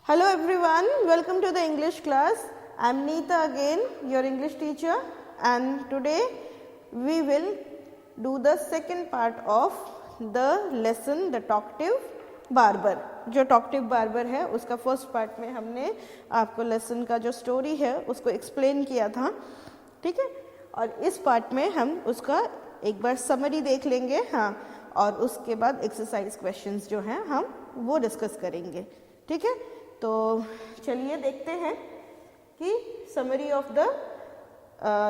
Hello everyone, welcome to the English class. I am Neeta again, your English teacher, and today we will do the second part of the lesson, the talkative barber. जो talkative barber है उसका first part में हमने आपको lesson का जो story है उसको एक्सप्लेन किया था, ठीक है। और इस पार्ट में हम उसका एक बार समरी देख लेंगे, हाँ, और उसके बाद एक्सरसाइज क्वेश्चंस जो हैं हम वो डिस्कस करेंगे, ठीक है। तो चलिए देखते हैं कि summary of the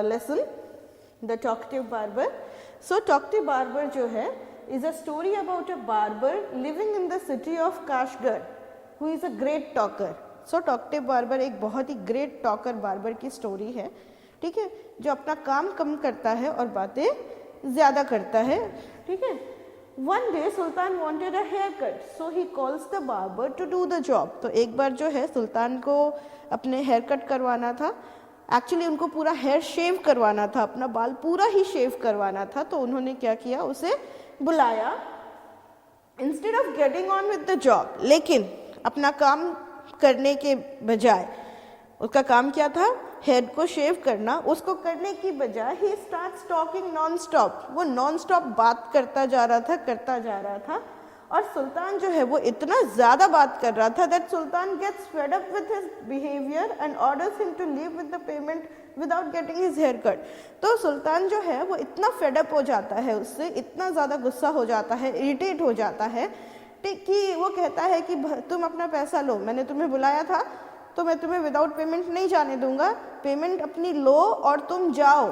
lesson, the talkative barber. So talkative barber जो है is a story about a barber living in the city of काशगढ़ who is a great talker. So talkative barber एक बहुत ही ग्रेट टॉकर बार्बर की story है, ठीक है, जो अपना काम कम करता है और बातें ज़्यादा करता है, ठीक है। One day Sultan wanted a haircut, so he calls the barber to do the job. तो एक बार जो है सुल्तान को अपने हेयर कट करवाना था, एक्चुअली उनको पूरा हेयर शेव करवाना था, अपना बाल पूरा ही शेव करवाना था। तो उन्होंने क्या किया, उसे बुलाया instead of getting on with the job. लेकिन अपना काम करने के बजाय, उसका काम क्या था, हेड को शेव करना, उसको करने की बजाय he starts talking non stop. वो नॉन स्टॉप बात करता जा रहा था और सुल्तान जो है वो इतना ज़्यादा बात कर रहा था that Sultan gets fed up with his behaviour and orders him to leave with the payment without getting his hair cut. तो सुल्तान जो है वो इतना फेड अप हो जाता है, उससे इतना ज़्यादा गुस्सा हो जाता है, इरिटेट हो जाता है कि वो कहता है कि तुम अपना पैसा लो, मैंने तुम्हें बुलाया था तो मैं तुम्हें विदाउट पेमेंट नहीं जाने दूंगा, पेमेंट अपनी लो और तुम जाओ,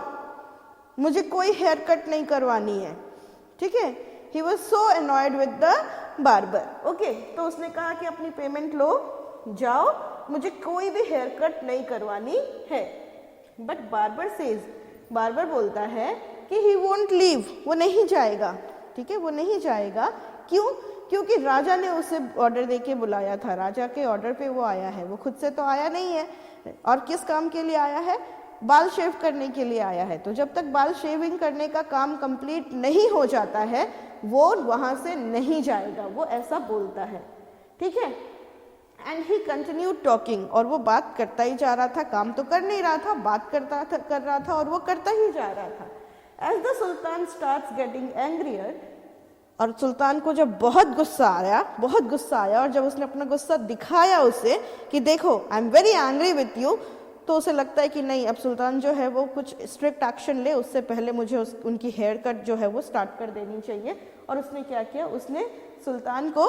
मुझे कोई हेयर कट नहीं करवानी है, ठीक है। He was so annoyed with the barber, okay. तो उसने कहा कि अपनी पेमेंट लो, जाओ, मुझे कोई भी हेयर कट नहीं करवानी है। बट बार्बर सेज, बार्बर बोलता है कि ही वोंट लीव, वो नहीं जाएगा, ठीक है, वो नहीं जाएगा। क्यों? क्योंकि राजा ने उसे ऑर्डर देके बुलाया था, राजा के ऑर्डर पे वो आया है, वो खुद से तो आया नहीं है। और किस काम के लिए आया है, बाल शेव करने के लिए आया है। तो जब तक बाल शेविंग करने का काम कंप्लीट नहीं हो जाता है वो वहां से नहीं जाएगा, वो ऐसा बोलता है, ठीक है। एंड ही कंटिन्यूड टॉकिंग, और वो बात करता ही जा रहा था, काम तो कर नहीं रहा था, बात कर रहा था और वो करता ही जा रहा था। As the sultan starts getting angrier, और सुल्तान को जब बहुत गुस्सा आया और जब उसने अपना गुस्सा दिखाया उसे कि देखो I am very angry with you, तो उसे लगता है कि नहीं, अब सुल्तान जो है वो कुछ स्ट्रिक्ट एक्शन ले, उससे पहले मुझे उनकी हेयर कट जो है वो स्टार्ट कर देनी चाहिए। और उसने क्या किया, उसने सुल्तान को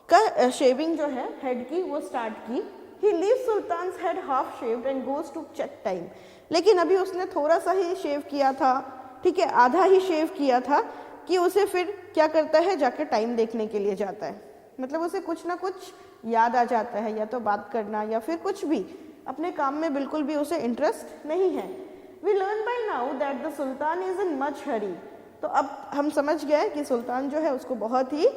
का शेविंग जो है हेड की वो स्टार्ट की। He leaves Sultan's head half shaved and goes to check time. लेकिन अभी उसने थोड़ा सा ही शेव किया था, ठीक है, आधा ही शेव किया था कि उसे फिर क्या करता है, जाकर टाइम देखने के लिए जाता है। मतलब उसे कुछ ना कुछ याद आ जाता है, या तो बात करना या फिर कुछ भी, अपने काम में बिल्कुल भी उसे इंटरेस्ट नहीं है। We learn by now that the sultan is in much hurry. तो अब हम समझ गए कि सुल्तान जो है उसको बहुत ही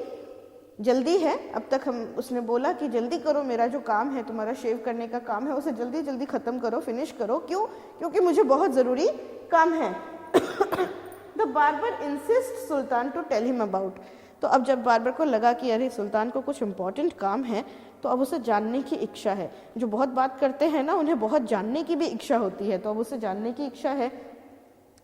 जल्दी है। अब तक उसने बोला कि जल्दी करो, मेरा जो काम है, तुम्हारा शेव करने का काम है, उसे जल्दी जल्दी ख़त्म करो, फिनिश करो। क्यों? क्योंकि मुझे बहुत ज़रूरी काम है। The barber insists Sultan to tell him about। तो अब जब बार्बर को लगा कि अरे सुल्तान को कुछ इम्पोर्टेंट काम है, तो अब उसे जानने की इच्छा है। जो बहुत बात करते हैं ना, उन्हें बहुत जानने की भी इच्छा होती है, तो अब उसे जानने की इच्छा है।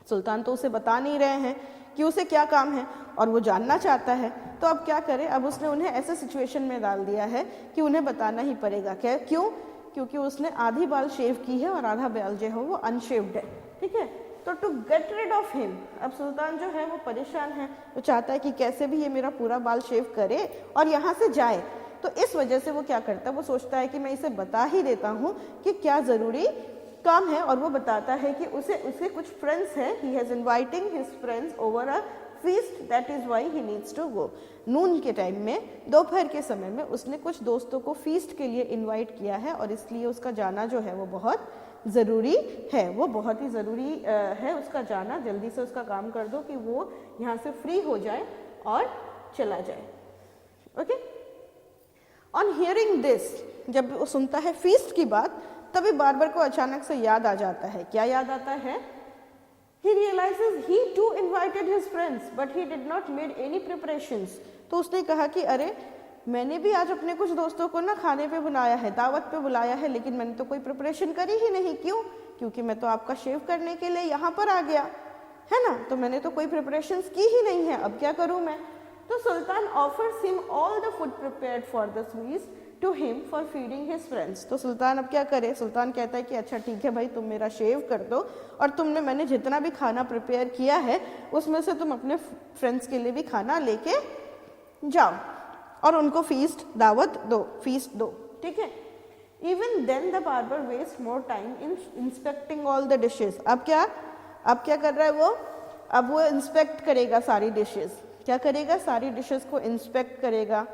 सुल्तान तो उसे बता नहीं रहे हैं कि उसे क्या काम है और वो जानना चाहता है, तो अब क्या करे, अब उसने उन्हें ऐसे सिचुएशन में डाल दिया है कि उन्हें बताना ही पड़ेगा। क्या? क्यों? क्योंकि उसने आधी बाल शेव की है और आधा बाल जो है वो अनशेव्ड है, ठीक है। तो to get rid of him, अब सुल्तान जो है वो परेशान है, वो चाहता है कि कैसे भी ये मेरा पूरा बाल शेव करे और यहाँ से जाए। तो इस वजह से वो क्या करता है, वो सोचता है कि मैं इसे बता ही देता हूँ कि क्या ज़रूरी काम है। और वो बताता है कि उसे कुछ फ्रेंड्स है, he has inviting his friends over a feast, that is why he needs to go. Noon के टाइम में, दोपहर के समय में उसने कुछ दोस्तों को फीस्ट के लिए इन्वाइट किया है और इसलिए उसका जाना जो है वो बहुत ज़रूरी है, वो बहुत ही ज़रूरी है उसका जाना। जल्दी से उसका काम कर दो कि वो यहाँ से फ्री हो जाए और चला जाए, ओके। ऑन हियरिंग दिस, जब वो सुनता है फीस्ट की बात, तभी बार्बर को अचानक से याद आ जाता है। क्या याद आता है? He realizes he too invited his friends, but he did not made any preparations। तो उसने कहा कि अरे मैंने भी आज अपने कुछ दोस्तों को ना खाने पे बुलाया है, दावत पे बुलाया है, लेकिन मैंने तो कोई प्रिपरेशन करी ही नहीं। क्यों? क्योंकि मैं तो आपका शेव करने के लिए यहाँ पर आ गया, है ना, तो मैंने तो कोई प्रिपरेशंस की ही नहीं है, अब क्या करूँ मैं। तो sultan offers him all the food prepared for the sweets to him for feeding his friends. तो सुल्तान अब क्या करे, सुल्तान कहता है कि अच्छा ठीक है भाई, तुम मेरा शेव कर दो और मैंने जितना भी खाना प्रिपेयर किया है उसमें से तुम अपने फ्रेंड्स के लिए भी खाना लेके जाओ और उनको फीस्ट दावत दो, फीस्ट दो, ठीक है। Even then the barber waste more time in inspecting all the dishes. अब क्या कर रहा है वो, अब वो इंस्पेक्ट करेगा सारी डिशेज। क्या करेगा, सारी डिशेस को इंस्पेक्ट करेगा,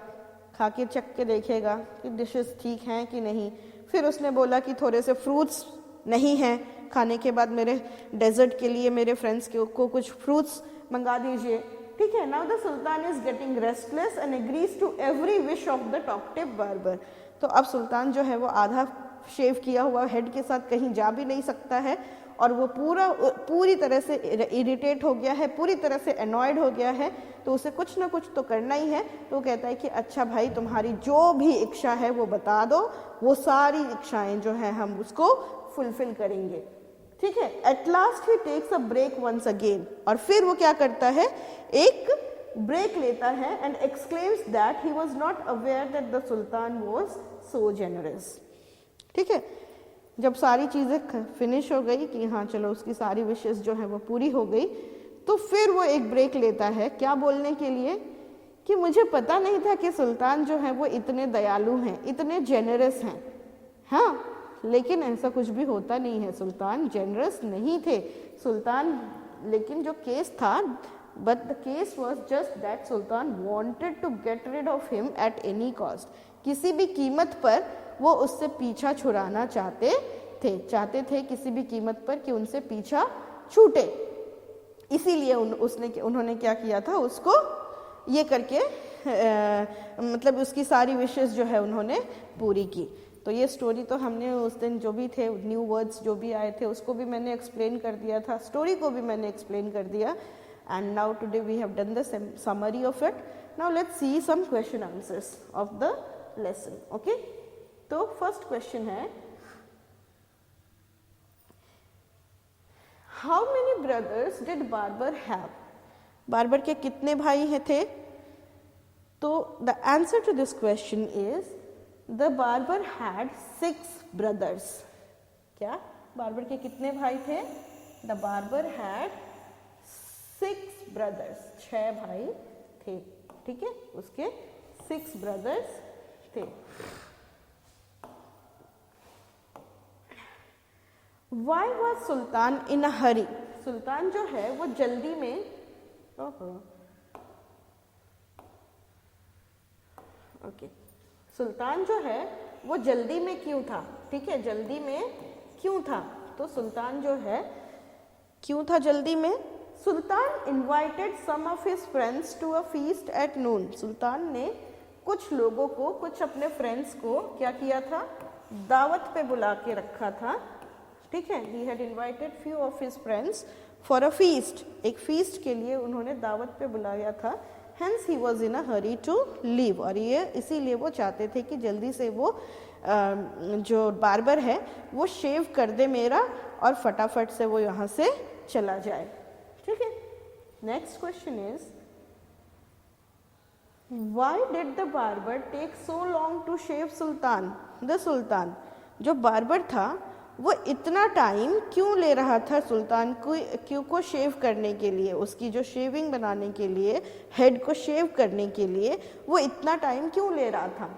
खा के चख के देखेगा कि डिशेस ठीक हैं कि नहीं। फिर उसने बोला कि थोड़े से फ्रूट्स नहीं हैं खाने के बाद, मेरे डेजर्ट के लिए मेरे फ्रेंड्स को कुछ फ्रूट्स मंगा दीजिए, ठीक है। Now the sultan is getting restless and agrees to every wish of the talkative barber. तो अब सुल्तान जो है वो आधा शेव किया हुआ हेड के साथ कहीं जा भी नहीं सकता है और वो पूरी तरह से इरिटेट हो गया है, पूरी तरह से एनॉयड हो गया है, तो उसे कुछ ना कुछ तो करना ही है। तो वो कहता है कि अच्छा भाई, तुम्हारी जो भी इच्छा है वो बता दो, वो सारी इच्छाएं जो है हम उसको फुलफिल करेंगे, ठीक है। At last he takes a break once again, और फिर वो क्या करता है, एक ब्रेक लेता है and exclaims that he was not aware that the sultan was so generous, ठीक है। जब सारी चीज़ें फिनिश हो गई कि हाँ चलो उसकी सारी विशेष जो है वो पूरी हो गई, तो फिर वो एक ब्रेक लेता है, क्या बोलने के लिए कि मुझे पता नहीं था कि सुल्तान जो है वो इतने दयालु हैं, इतने जेनरस हैं। हाँ, लेकिन ऐसा कुछ भी होता नहीं है, सुल्तान जेनरस नहीं थे सुल्तान, लेकिन जो केस था, but the case was just that sultan wanted to get rid of him at any cost. किसी भी कीमत पर वो उससे पीछा छुड़ाना चाहते थे किसी भी कीमत पर कि उनसे पीछा छूटे। इसीलिए उन्होंने क्या किया था, उसको ये करके मतलब उसकी सारी विशेष जो है उन्होंने पूरी की। तो ये स्टोरी तो हमने उस दिन जो भी थे न्यू वर्ड्स जो भी आए थे उसको भी मैंने एक्सप्लेन कर दिया था, स्टोरी को भी मैंने एक्सप्लेन कर दिया। And now today we have done the summary of it. Now let's see some question answers of the lesson, okay. तो फर्स्ट क्वेश्चन है, how many brothers did barber have? Barber के कितने भाई हैं थे? तो the answer to this question is the barber had 6 brothers. क्या barber के कितने भाई थे? द बार्बर हैड 6 ब्रदर्स, 6 भाई थे, ठीक है, उसके 6 ब्रदर्स थे। Why was Sultan in a hurry? सुल्तान जो है वो जल्दी में, ओके, सुल्तान जो है वो जल्दी में क्यों था? ठीक है, जल्दी में क्यों था? तो सुल्तान जो है क्यों था जल्दी में? Sultan invited some of his friends to a feast at noon. सुल्तान ने कुछ लोगों को, कुछ अपने फ्रेंड्स को क्या किया था? दावत पे बुला के रखा था, ठीक है। He had invited few of his friends for a feast, एक फीस्ट के लिए उन्होंने दावत पे बुलाया था। Hence he was in a hurry to leave, और ये इसीलिए वो चाहते थे कि जल्दी से वो जो बार्बर है वो शेव कर दे मेरा और फटाफट से वो यहाँ से चला जाए, ठीक है। Next question is, why did the barber take so long to shave sultan? The sultan, जो बार्बर था वो इतना टाइम क्यों ले रहा था सुल्तान को शेव करने के लिए, उसकी जो शेविंग बनाने के लिए, हेड को शेव करने के लिए वो इतना टाइम क्यों ले रहा था?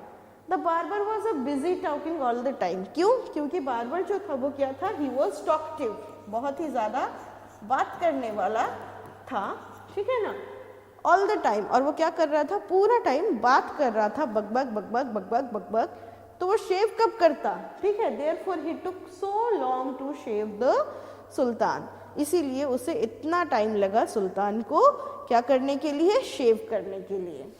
The barber was a busy talking all the time. क्यों? क्योंकि बार्बर जो था वो क्या था? ही वॉज टॉकटिव, बहुत ही ज़्यादा बात करने वाला था, ठीक है ना, ऑल द टाइम। और वो क्या कर रहा था? पूरा टाइम बात कर रहा था, बकबक बकबक बकबक बकबक। तो वो शेव कब करता? ठीक है, therefore he took so long to shave the sultan, इसीलिए उसे इतना टाइम लगा सुल्तान को क्या करने के लिए? शेव करने के लिए।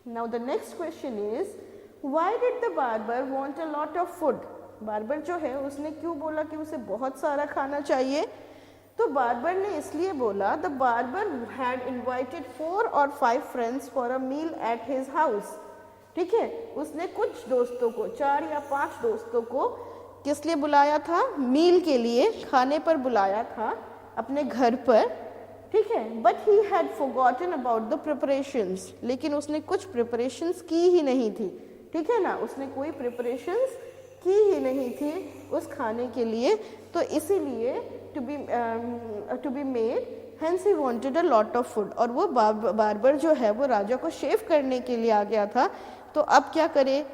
Now the next question is, why did the barber want a lot of food? Barber जो है उसने क्यों बोला कि उसे बहुत सारा खाना चाहिए? तो बार्बर ने इसलिए बोला, the barber had invited 4 or 5 friends for a meal at his house, ठीक है, उसने कुछ दोस्तों को, 4 या 5 दोस्तों को किस लिए बुलाया था, मील के लिए, खाने पर बुलाया था अपने घर पर, ठीक है। But he had forgotten about the preparations, लेकिन उसने कुछ प्रिपरेशंस की ही नहीं थी, ठीक है ना, उसने कोई प्रिपरेशंस की ही नहीं थी उस खाने के लिए, तो इसीलिए to be made, hence he wanted a lot of food. और वो बार्बर जो है वो राजा को शेव करने के लिए आ गया था, तो अब क्या करे,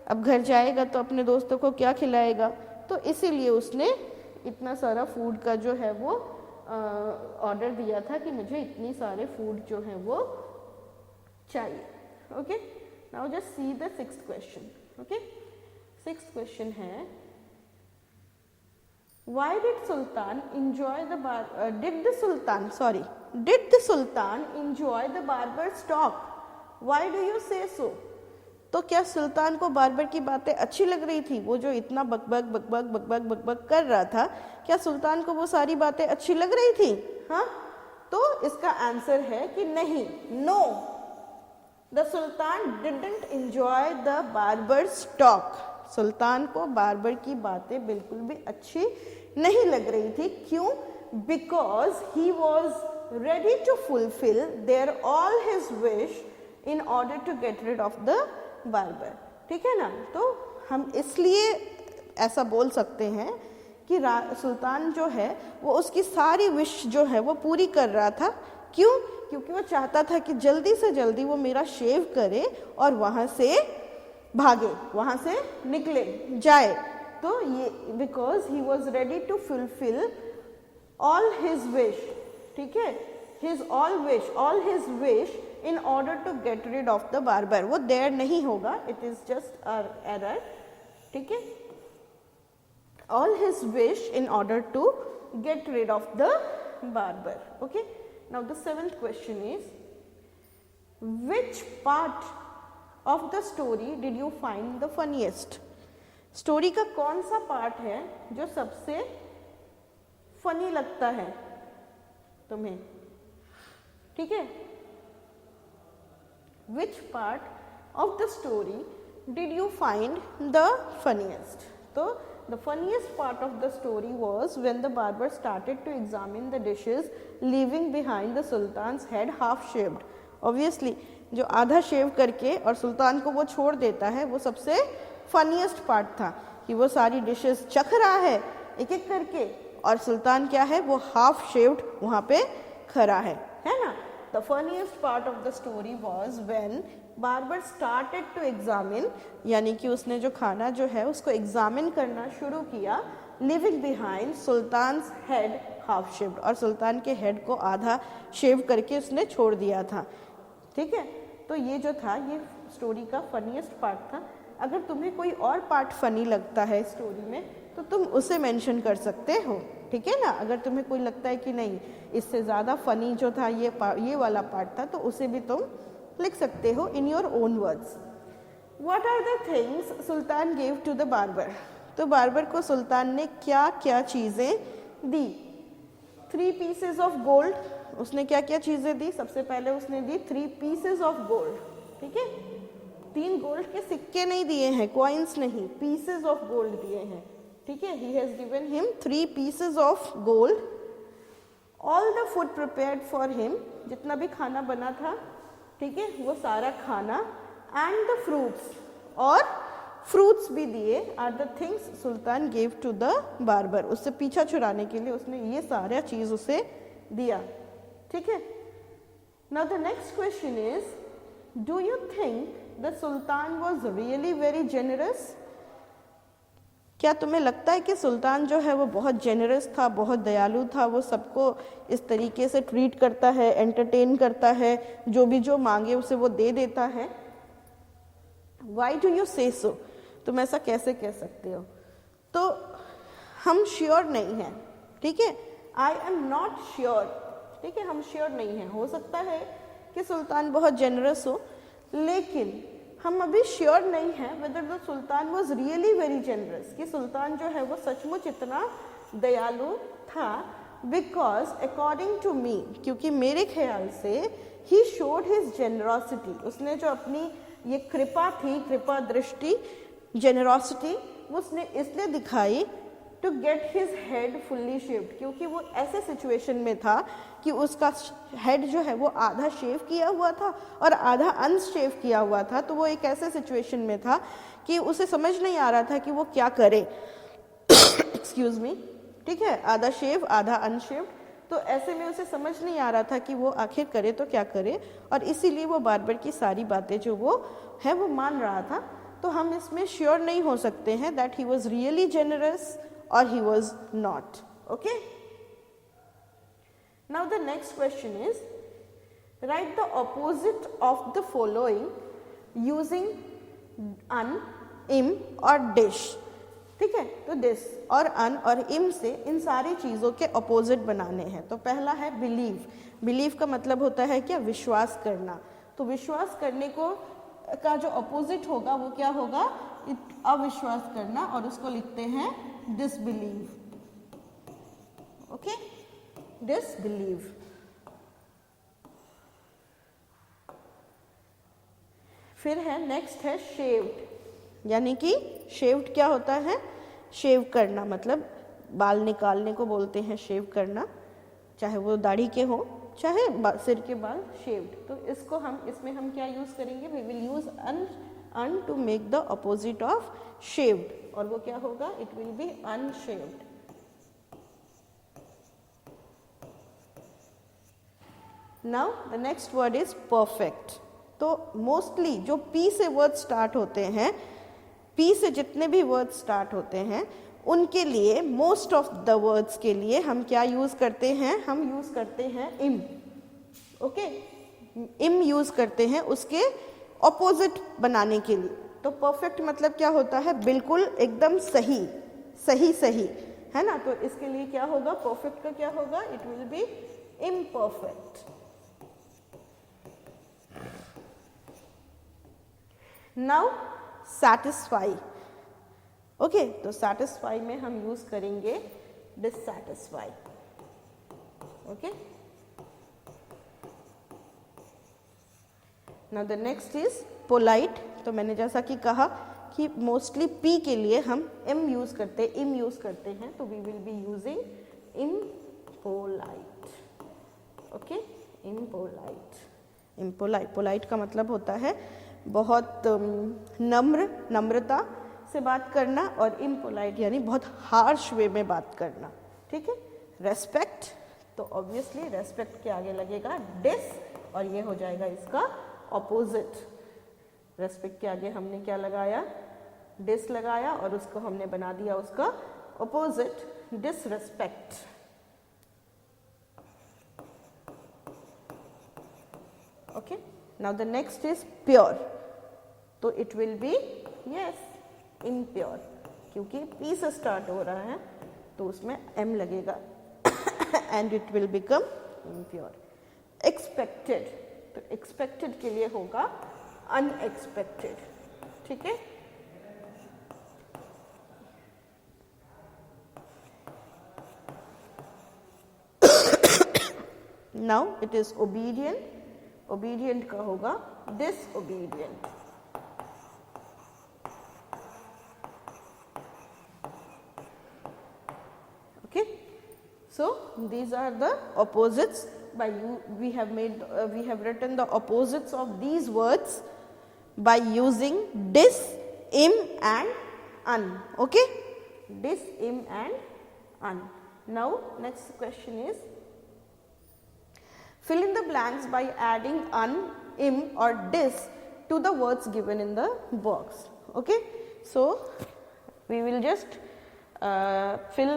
अब घर जाएगा तो अपने दोस्तों को क्या खिलाएगा, तो इसीलिए उसने इतना सारा फूड का जो है वो ऑर्डर दिया था कि मुझे इतनी सारे फूड जो है वो चाहिए। Okay, now just see the 6th question. Okay, 6th question है, why did Sultan enjoy did the Sultan enjoy the barber's talk? Why do you say so? तो क्या सुल्तान को बार्बर की बातें अच्छी लग रही थी, वो जो इतना बकबक कर रहा था, क्या सुल्तान को वो सारी बातें अच्छी लग रही थी? हाँ, तो इसका आंसर है कि नहीं, no, the sultan didn't enjoy the barber's talk. सुल्तान को बार्बर की बातें बिल्कुल भी अच्छी नहीं लग रही थी। क्यों? Because he was ready to fulfil their all his wish in order to get rid of the barber, ठीक है ना। तो हम इसलिए ऐसा बोल सकते हैं कि सुल्तान जो है वो उसकी सारी विश जो है वो पूरी कर रहा था। क्यों? क्योंकि वो चाहता था कि जल्दी से जल्दी वो मेरा शेव करे और वहाँ से भागे, वहाँ से निकले जाए। तो ये because he was ready to fulfil all his wish, ठीक है, all his wish in order to get rid of the barber। वो there नहीं होगा, it is just an error, ठीक है, all his wish in order to get rid of the barber। okay, now the 7th question is, which part of the story did you find the funniest? Story का कौन सा part है जो सबसे funny लगता है तुम्हें, ठीक है। Which part of the story did you find the funniest? तो the funniest part of the story was when the barber started to examine the dishes, leaving behind the sultan's head half shaved। Obviously जो आधा शेव करके और सुल्तान को वो छोड़ देता है, वो सबसे फनीएस्ट पार्ट था कि वो सारी डिशेस चख रहा है एक एक करके, और सुल्तान क्या है, वो हाफ शेव्ड वहाँ पे खड़ा है ना। The funniest part of the story was when barber started to examine, यानी कि उसने जो खाना जो है उसको एग्जामिन करना शुरू किया, leaving behind sultan's head half shaved, और सुल्तान के हेड को आधा शेव करके उसने छोड़ दिया था, ठीक है। तो ये जो था ये स्टोरी का फनीएस्ट पार्ट था। अगर तुम्हें कोई और पार्ट फनी लगता है स्टोरी में तो तुम उसे मेंशन कर सकते हो, ठीक है ना। अगर तुम्हें कोई लगता है कि नहीं इससे ज़्यादा फनी जो था ये वाला पार्ट था, तो उसे भी तुम लिख सकते हो in your own words. What are the things sultan gave to the barber? तो बार्बर को सुल्तान ने क्या क्या चीज़ें दी? 3 pieces ऑफ गोल्ड। उसने क्या क्या चीज़ें दी? सबसे पहले उसने दी 3 pieces ऑफ गोल्ड, ठीक है। 3 गोल्ड के सिक्के नहीं दिए हैं, कॉइन्स नहीं, पीसेस ऑफ गोल्ड दिए हैं, ठीक है। He has given him 3 pieces of gold। All the food prepared for him, जितना भी खाना बना था, ठीक है, वो सारा खाना, and the fruits, और फ्रूट्स भी दिए, are the things sultan gave to the barber. उससे पीछा छुड़ाने के लिए उसने ये सारा चीज उसे दिया, ठीक है। Now the next question is, do you think the sultan was really very generous? क्या तुम्हें लगता है कि सुल्तान जो है वो बहुत जेनरस था, बहुत दयालु था, वो सबको इस तरीके से ट्रीट करता है, एंटरटेन करता है, जो मांगे उसे वो दे देता है? वाई डू यू से सो? तुम ऐसा कैसे कह सकते हो? तो हम श्योर नहीं हैं, ठीक है। आई एम नॉट श्योर, ठीक है, हम श्योर नहीं हैं। हो सकता है कि सुल्तान बहुत जेनरस हो, लेकिन हम अभी श्योर नहीं हैं whether the sultan was really very generous, कि सुल्तान जो है वो सचमुच इतना दयालु था। बिकॉज अकॉर्डिंग टू मी, क्योंकि मेरे ख्याल से ही शोड हिज जेनरॉसिटी, उसने जो अपनी ये कृपा थी, कृपा दृष्टि, जेनरॉसिटी, उसने इसलिए दिखाई to get his head fully shaved, क्योंकि वो ऐसे सिचुएशन में था कि उसका हेड जो है वो आधा शेव किया हुआ था और आधा अनशेव किया हुआ था। तो वो एक ऐसे सिचुएशन में था कि उसे समझ नहीं आ रहा था कि वो क्या करे। एक्सक्यूज मी, ठीक है, आधा शेव आधा अनशेव्ड, तो ऐसे में उसे समझ नहीं आ रहा था कि वो आखिर करे तो क्या करे, और इसीलिए वो बार्बर की सारी बातें जो वो है वो मान रहा था। तो हम इसमें श्योर नहीं हो सकते हैं that he was really generous or he was not. Okay, now the next question is, write the opposite of the following using un, im और dish. ठीक है, तो दिस और अन और इम से इन सारी चीज़ों के अपोजिट बनाने हैं। तो पहला है बिलीव। बिलीव का मतलब होता है क्या, विश्वास करना। तो विश्वास करने को का जो अपोजिट होगा वो क्या होगा, अविश्वास करना, और उसको लिखते हैं disbelieve. Okay, disbelieve. फिर है नेक्स्ट है shaved, यानी कि shaved क्या होता है, शेव करना, मतलब बाल निकालने को बोलते हैं शेव करना, चाहे वो दाढ़ी के हो चाहे सिर के बाल शेव्ड। तो इसको हम इसमें हम क्या यूज करेंगे, we will use un to make the opposite of shaved, और वो क्या होगा, it will be unshaved. Now the next word is perfect. तो मोस्टली जो पी से वर्ड स्टार्ट होते हैं, पी से जितने भी वर्ड स्टार्ट होते हैं उनके लिए, मोस्ट ऑफ द वर्ड्स के लिए हम क्या यूज करते हैं, हम यूज करते हैं इम। ओके, इम यूज करते हैं उसके ऑपोजिट बनाने के लिए। तो परफेक्ट मतलब क्या होता है, बिल्कुल एकदम सही, सही सही, है ना। तो इसके लिए क्या होगा, परफेक्ट का क्या होगा, it will be imperfect. Now satisfy. Okay, तो सैटिस्फाई में हम यूज करेंगे dissatisfy. Okay, now the next is polite. तो मैंने जैसा कि कहा कि मोस्टली पी के लिए हम इम यूज करते हैं, इम यूज करते हैं, तो we will be using impolite. Okay, impolite. Impolite, polite का मतलब होता है बहुत नम्र, नम्रता से बात करना, और इम्पोलाइट यानी बहुत हार्श वे में बात करना। ठीक है, रेस्पेक्ट, तो ऑब्वियसली रेस्पेक्ट के आगे लगेगा डिस, और ये हो जाएगा इसका ऑपोजिट। रेस्पेक्ट के आगे हमने क्या लगाया, डिस लगाया, और उसको हमने बना दिया उसका opposite, disrespect. Okay, now the next is pure. तो it will be yes impure, क्योंकि पी से स्टार्ट हो रहा है तो उसमें एम लगेगा and it will become impure. Expected, तो एक्सपेक्टेड के लिए होगा अनएक्सपेक्टेड। ठीक है, now it is obedient. Obedient का होगा disobedient. Okay, so these are the opposites. By you we have written the opposites of these words by using dis, im and un. Okay, dis, im and un. Now next question is, fill in the blanks by adding un, im or dis to the words given in the box. Okay, so we will just fill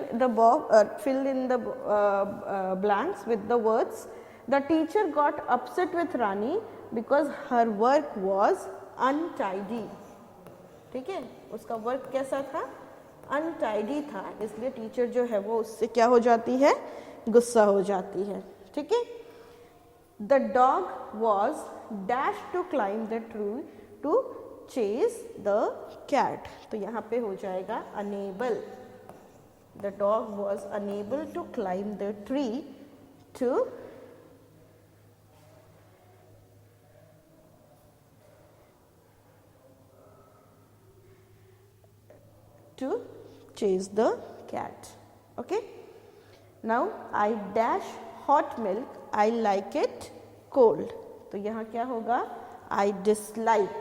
in the blanks with the words, the teacher got upset with Rani because her work was untidy. ठीक है, उसका work कैसा था, untidy था, इसलिए teacher जो है वो उससे क्या हो जाती है, गुस्सा हो जाती है। ठीक है, the dog was dash to climb the tree to chase the cat. तो यहाँ पे हो जाएगा unable. The dog was unable to climb the tree to to chase the cat. Okay. Now I dash hot milk, I like it cold. तो यहाँ क्या होगा? I dislike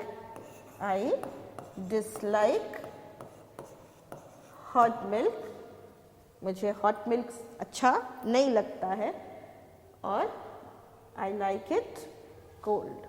hot milk. मुझे hot milk अच्छा नहीं लगता है. और I like it cold.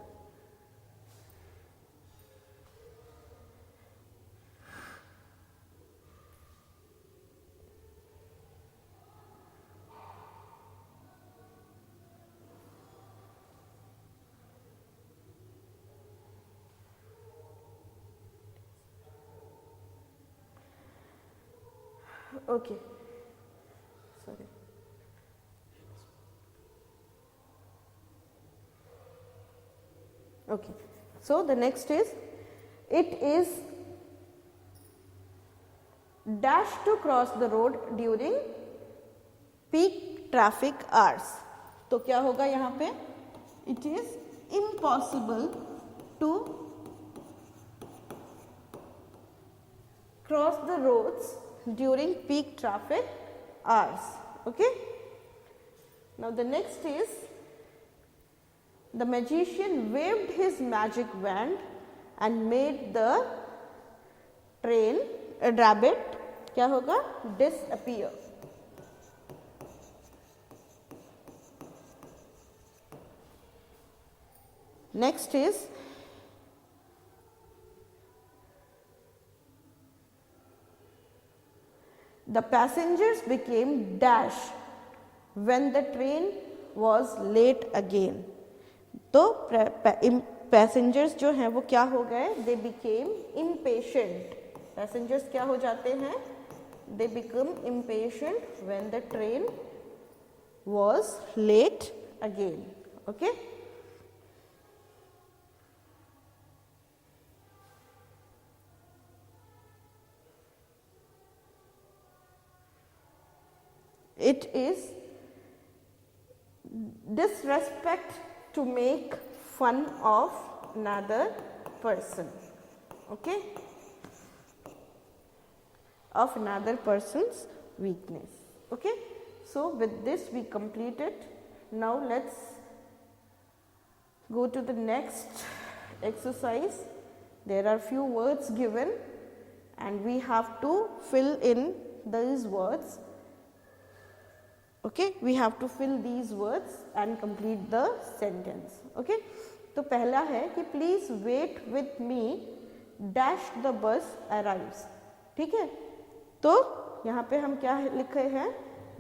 Okay, sorry. Okay, so the next is, it is dash to cross the road during peak traffic hours. तो क्या होगा यहाँ पे? It is impossible to cross the roads during peak traffic hours. Okay. Now the next is, the magician waved his magic wand and made the rabbit क्या होगा? Disappear. Next is, the passengers became dash when the train was late again. तो passengers जो हैं वो क्या हो गए? They became impatient. Passengers क्या हो जाते हैं? They become impatient when the train was late again. Okay. It is disrespect to make fun of another person. Okay. Of another person's weakness. Okay. So with this we completed. Now let's go to the next exercise. There are few words given and we have to fill in these words. Okay, we have to fill these words and complete the sentence. Okay, तो पहला है कि please wait with me dash the bus arrives. ठीक है, तो यहाँ पे हम क्या लिखे हैं?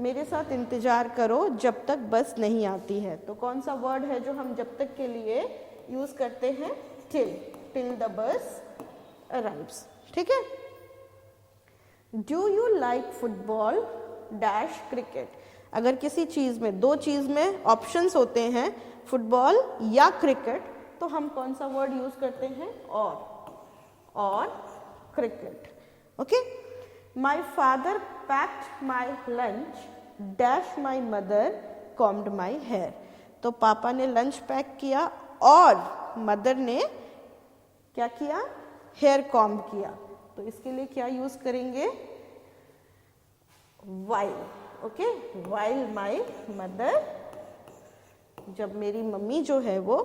मेरे साथ इंतजार करो जब तक बस नहीं आती है. तो कौन सा वर्ड है जो हम जब तक के लिए यूज करते हैं? till the bus arrives. ठीक है. Do you like football dash cricket? अगर किसी चीज़ में, दो चीज़ में ऑप्शंस होते हैं, फुटबॉल या क्रिकेट, तो हम कौन सा वर्ड यूज करते हैं? और cricket. Okay. My father packed my lunch dash my mother combed my hair. तो पापा ने लंच पैक किया और मदर ने क्या किया? हेयर कॉम्ब किया. तो इसके लिए क्या यूज करेंगे? While. Okay, while my mother, जब मेरी मम्मी जो है वो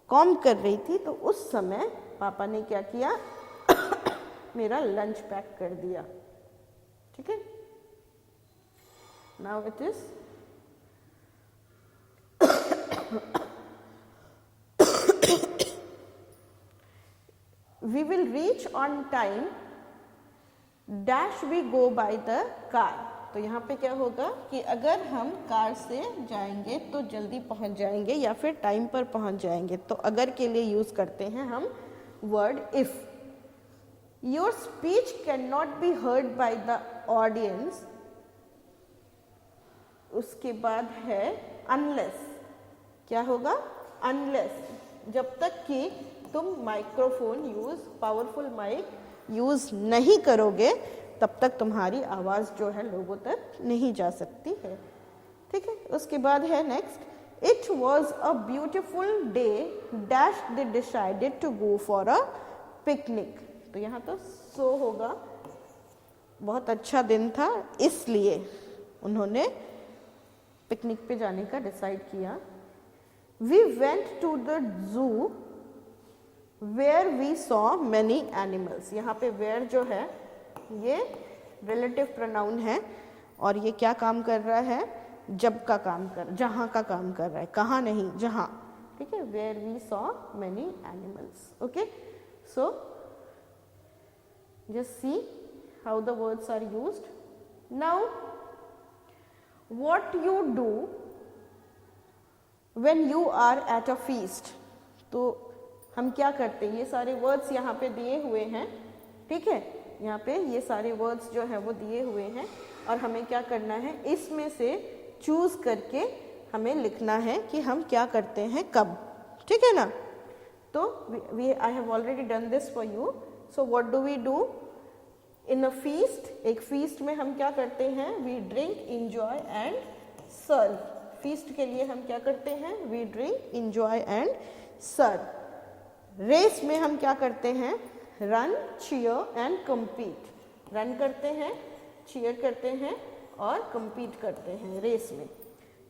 कॉम्ब कर रही थी तो उस समय पापा ने क्या किया? मेरा लंच पैक कर दिया. ठीक है. Now it is we will reach on time dash we go by the car. तो यहाँ पे क्या होगा कि अगर हम कार से जाएंगे तो जल्दी पहुँच जाएंगे या फिर टाइम पर पहुँच जाएंगे. तो अगर के लिए यूज करते हैं हम word if. Your speech can not be heard by the audience. उसके बाद है अनलेस. क्या होगा? अनलेस. जब तक कि तुम microphone use, powerful mic use नहीं करोगे तब तक तुम्हारी आवाज जो है लोगों तक नहीं जा सकती है. ठीक है. उसके बाद है next, it was a beautiful day dash they decided to go for a picnic. तो यहाँ तो सो होगा. बहुत अच्छा दिन था, इसलिए उन्होंने पिकनिक पे जाने का डिसाइड किया। We went to the zoo where we saw many animals. यहाँ पे वेयर जो है ये रिलेटिव प्रोनाउन है और ये क्या काम कर रहा है, जब का काम कर, जहाँ का काम कर रहा है, कहाँ नहीं, जहाँ, ठीक है। Where we saw many animals, okay. So just see how the words are used. Now what you do when you are at a feast। तो हम क्या करते हैं, ये सारे वर्ड्स यहाँ पे दिए हुए हैं, ठीक है। यहाँ पे ये सारे वर्ड्स जो है वो दिए हुए हैं और हमें क्या करना है, इसमें से चूज करके हमें लिखना है कि हम क्या करते हैं कब, ठीक है ना। तो I have already done this for you. So what do we do in a feast. एक फीस्ट में हम क्या करते हैं, we drink, enjoy and serve. Feast के लिए हम क्या करते हैं, we drink, enjoy and serve. Race में हम क्या करते हैं, run, cheer and compete. Run करते हैं, चीयर करते हैं और कम्पीट करते हैं रेस में।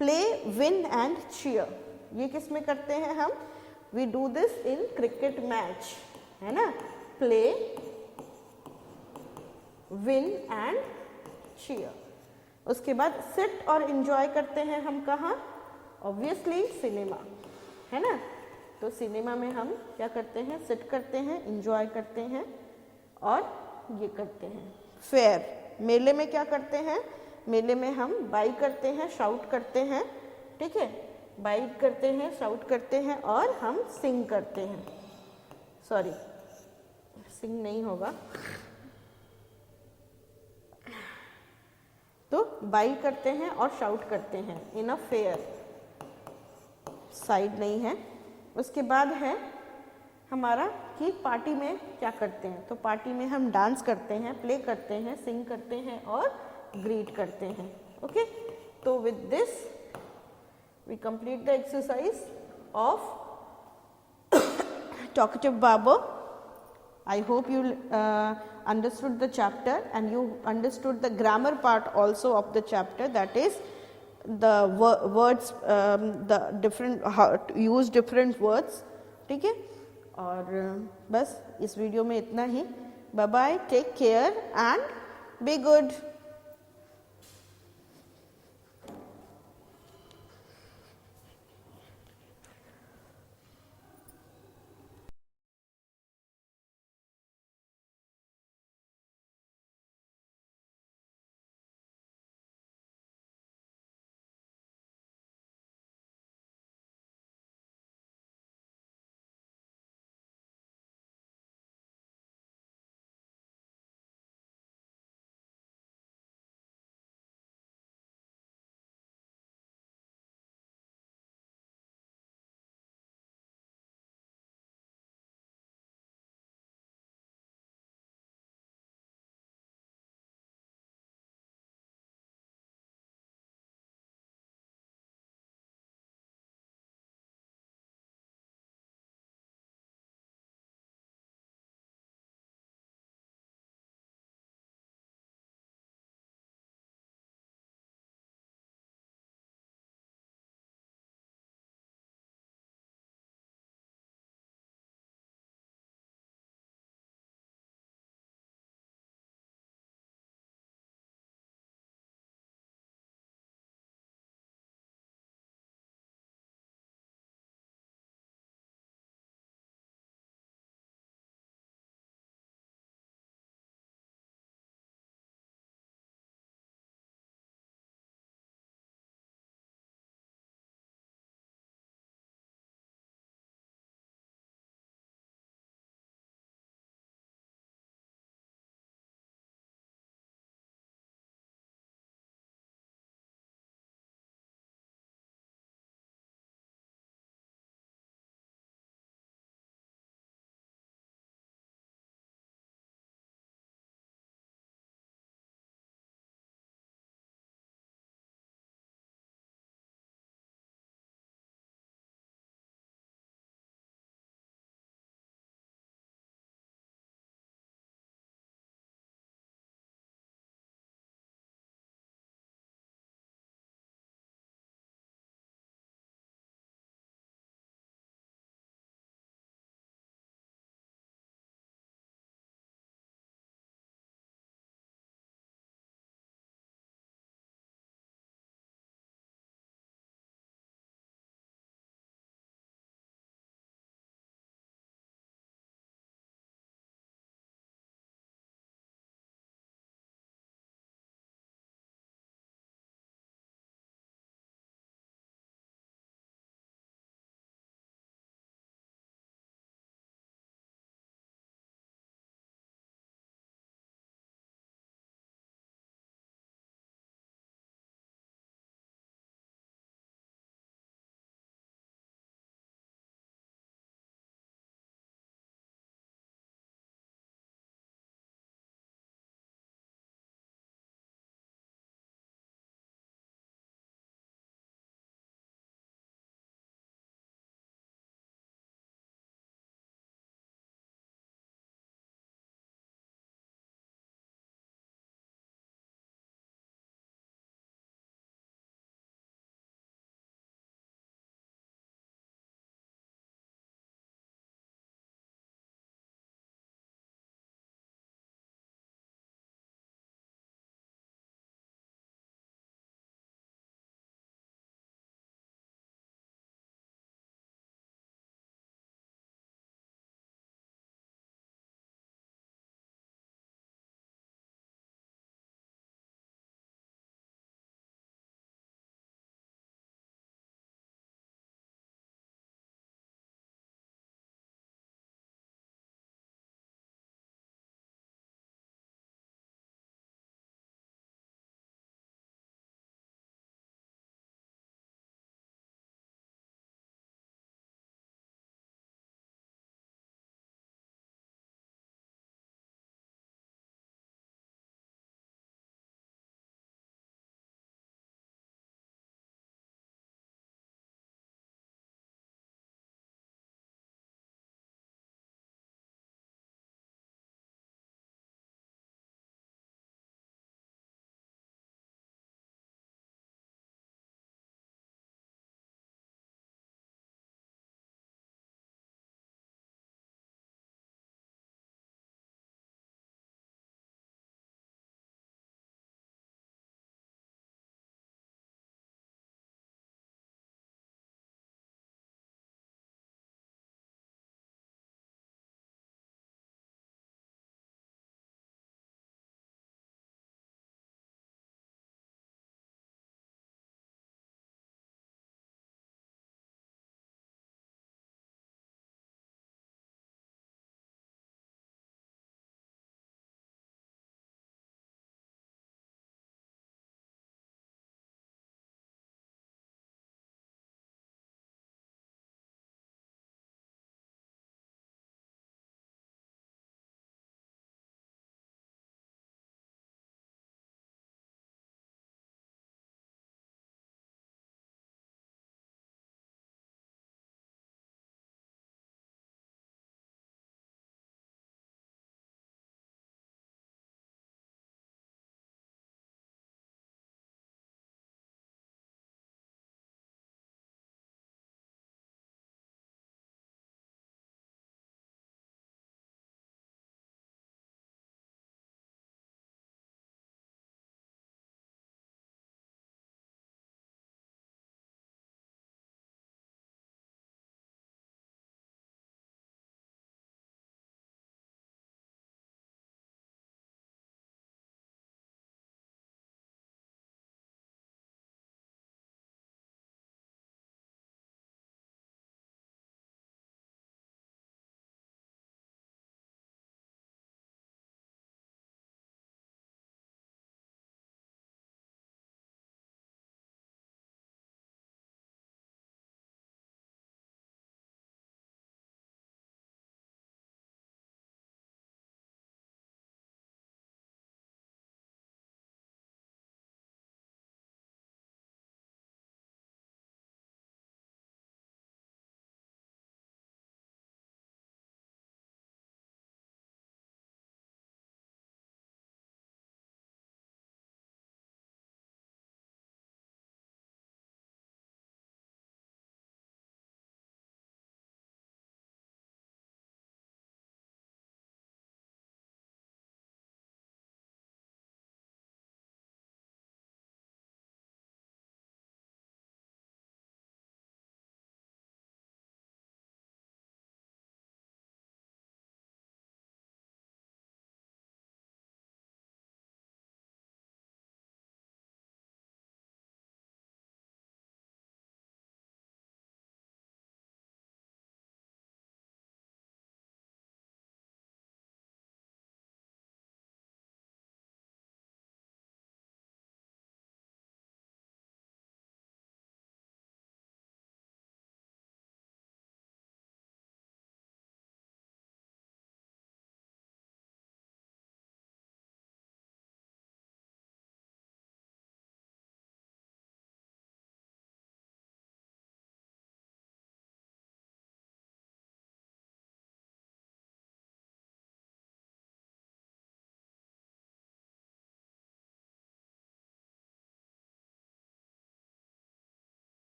प्ले, विन एंड चीयर, ये किस में करते हैं हम, we do this in cricket match, है ना। Play, win and cheer. उसके बाद सिट और इंजॉय करते हैं हम कहाँ, ऑब्वियसली सिनेमा, है ना। तो सिनेमा में हम क्या करते हैं, सिट करते हैं, इंजॉय करते हैं और ये करते हैं। फेयर, मेले में क्या करते हैं, मेले में हम बाई करते हैं, शाउट करते हैं, ठीक है। बाई करते हैं, शाउट करते हैं और हम सिंग करते हैं। सॉरी, सिंग नहीं होगा, तो बाई करते हैं और शाउट करते हैं इन अ फेयर। साइड नहीं है। उसके बाद है हमारा कि पार्टी में क्या करते हैं। तो पार्टी में हम डांस करते हैं, प्ले करते हैं, सिंग करते हैं और ग्रीट करते हैं, ओके। तो with this we complete the exercise of talkative verb. I hope you understood the chapter and you understood the grammar part also of the chapter, that is the words, the different, how to use different words, ठीक है। और बस इस video में इतना ही। Bye bye, take care and be good.